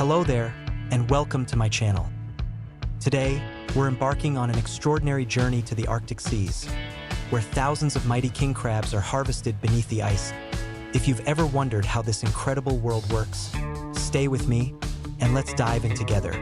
Hello there, and welcome to my channel. Today, we're embarking on an extraordinary journey to the Arctic seas, where thousands of mighty king crabs are harvested beneath the ice. If you've ever wondered how this incredible world works, stay with me, and let's dive in together.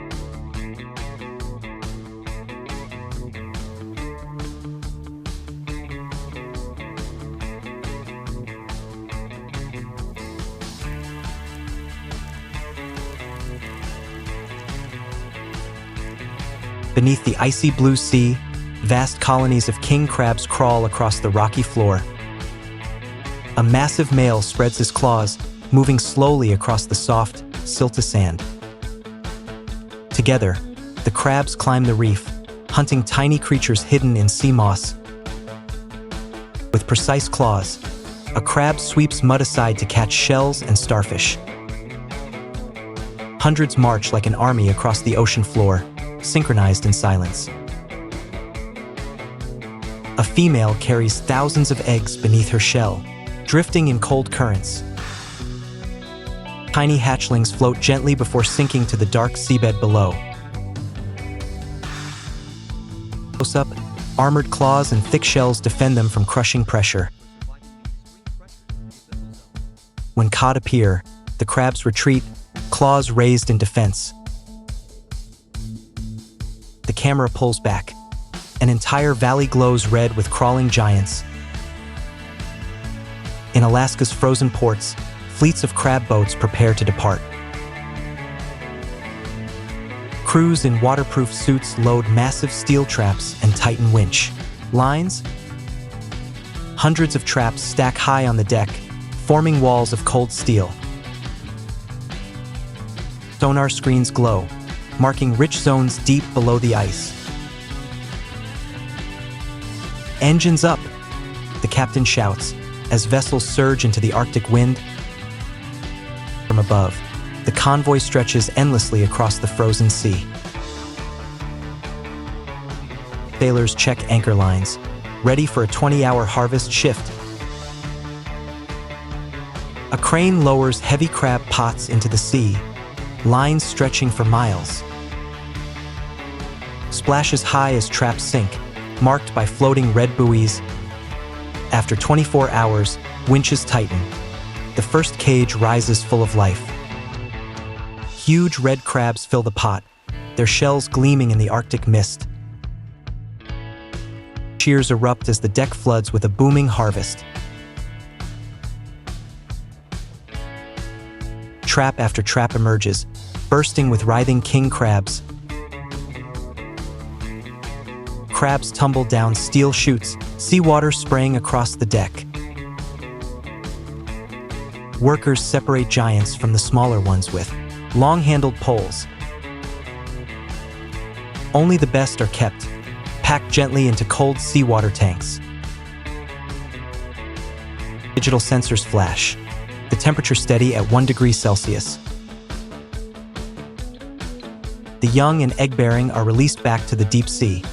Beneath the icy blue sea, vast colonies of king crabs crawl across the rocky floor. A massive male spreads his claws, moving slowly across the soft, silty sand. Together, the crabs climb the reef, hunting tiny creatures hidden in sea moss. With precise claws, a crab sweeps mud aside to catch shells and starfish. Hundreds march like an army across the ocean floor, synchronized in silence. A female carries thousands of eggs beneath her shell, drifting in cold currents. Tiny hatchlings float gently before sinking to the dark seabed below. Close up, armored claws and thick shells defend them from crushing pressure. When caught appear, the crabs retreat, claws raised in defense. The camera pulls back. An entire valley glows red with crawling giants. In Alaska's frozen ports, fleets of crab boats prepare to depart. Crews in waterproof suits load massive steel traps and tighten winch lines. Hundreds of traps stack high on the deck, forming walls of cold steel. Sonar screens glow, marking rich zones deep below the ice. Engines up, the captain shouts as vessels surge into the Arctic wind. From above, the convoy stretches endlessly across the frozen sea. Sailors check anchor lines, ready for a 20-hour harvest shift. A crane lowers heavy crab pots into the sea, lines stretching for miles. Splashes high as traps sink, marked by floating red buoys. After 24 hours, winches tighten. The first cage rises full of life. Huge red crabs fill the pot, their shells gleaming in the Arctic mist. Cheers erupt as the deck floods with a booming harvest. Trap after trap emerges, bursting with writhing king crabs. Crabs tumble down steel chutes, seawater spraying across the deck. Workers separate giants from the smaller ones with long-handled poles. Only the best are kept, packed gently into cold seawater tanks. Digital sensors flash, the temperature steady at 1 degree Celsius. The young and egg-bearing are released back to the deep sea.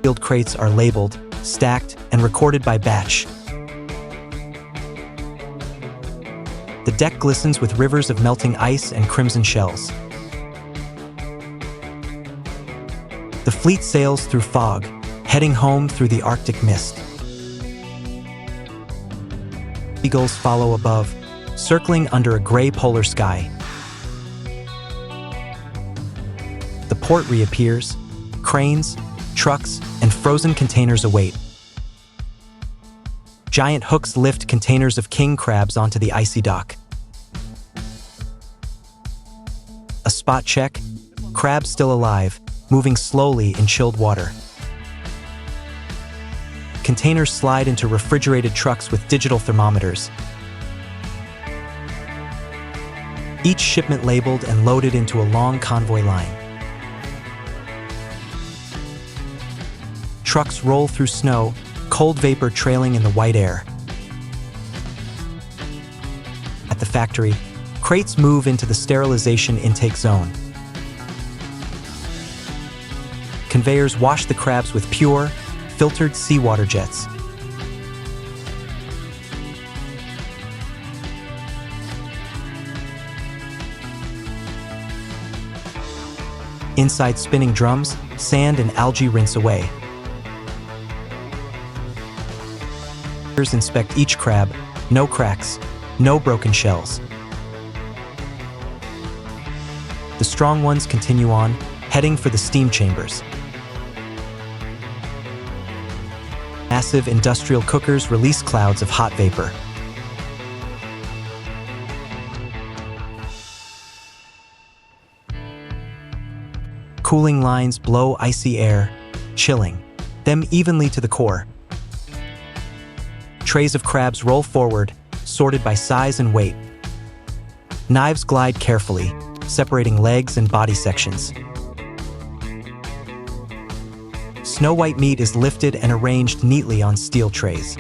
Sealed crates are labeled, stacked, and recorded by batch. The deck glistens with rivers of melting ice and crimson shells. The fleet sails through fog, heading home through the Arctic mist. Seagulls follow above, circling under a gray polar sky. The port reappears, cranes, trucks, and frozen containers await. Giant hooks lift containers of king crabs onto the icy dock. A spot check, crabs still alive, moving slowly in chilled water. Containers slide into refrigerated trucks with digital thermometers. Each shipment labeled and loaded into a long convoy line. Trucks roll through snow, cold vapor trailing in the white air. At the factory, crates move into the sterilization intake zone. Conveyors wash the crabs with pure, filtered seawater jets. Inside spinning drums, sand and algae rinse away. Inspect each crab, no cracks, no broken shells. The strong ones continue on, heading for the steam chambers. Massive industrial cookers release clouds of hot vapor. Cooling lines blow icy air, chilling them evenly to the core. Trays of crabs roll forward, sorted by size and weight. Knives glide carefully, separating legs and body sections. Snow-white meat is lifted and arranged neatly on steel trays.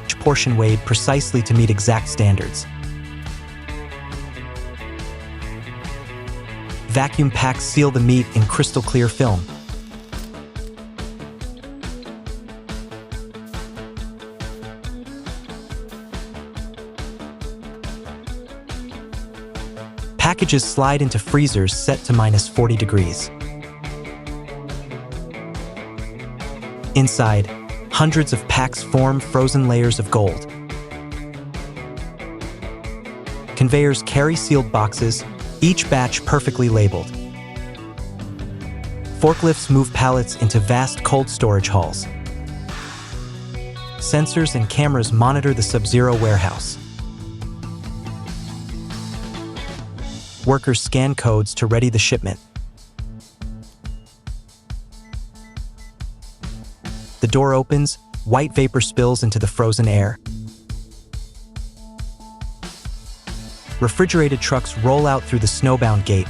Each portion weighed precisely to meet exact standards. Vacuum packs seal the meat in crystal-clear film. Packages slide into freezers set to -40 degrees. Inside, hundreds of packs form frozen layers of gold. Conveyors carry sealed boxes, each batch perfectly labeled. Forklifts move pallets into vast cold storage halls. Sensors and cameras monitor the subzero warehouse. Workers scan codes to ready the shipment. The door opens, white vapor spills into the frozen air. Refrigerated trucks roll out through the snowbound gate.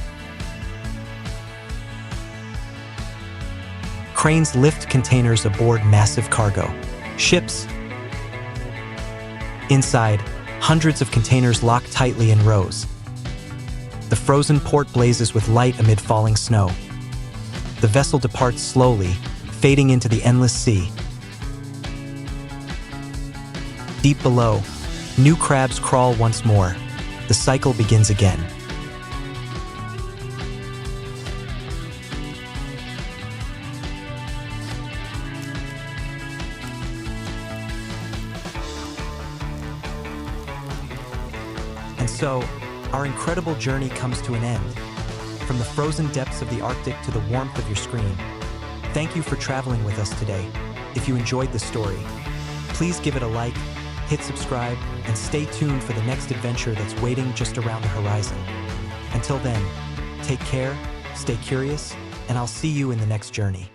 Cranes lift containers aboard massive cargo ships. Inside, hundreds of containers lock tightly in rows. The frozen port blazes with light amid falling snow. The vessel departs slowly, fading into the endless sea. Deep below, new crabs crawl once more. The cycle begins again. And so, our incredible journey comes to an end. From the frozen depths of the Arctic to the warmth of your screen. Thank you for traveling with us today. If you enjoyed the story, please give it a like, hit subscribe, and stay tuned for the next adventure that's waiting just around the horizon. Until then, take care, stay curious, and I'll see you in the next journey.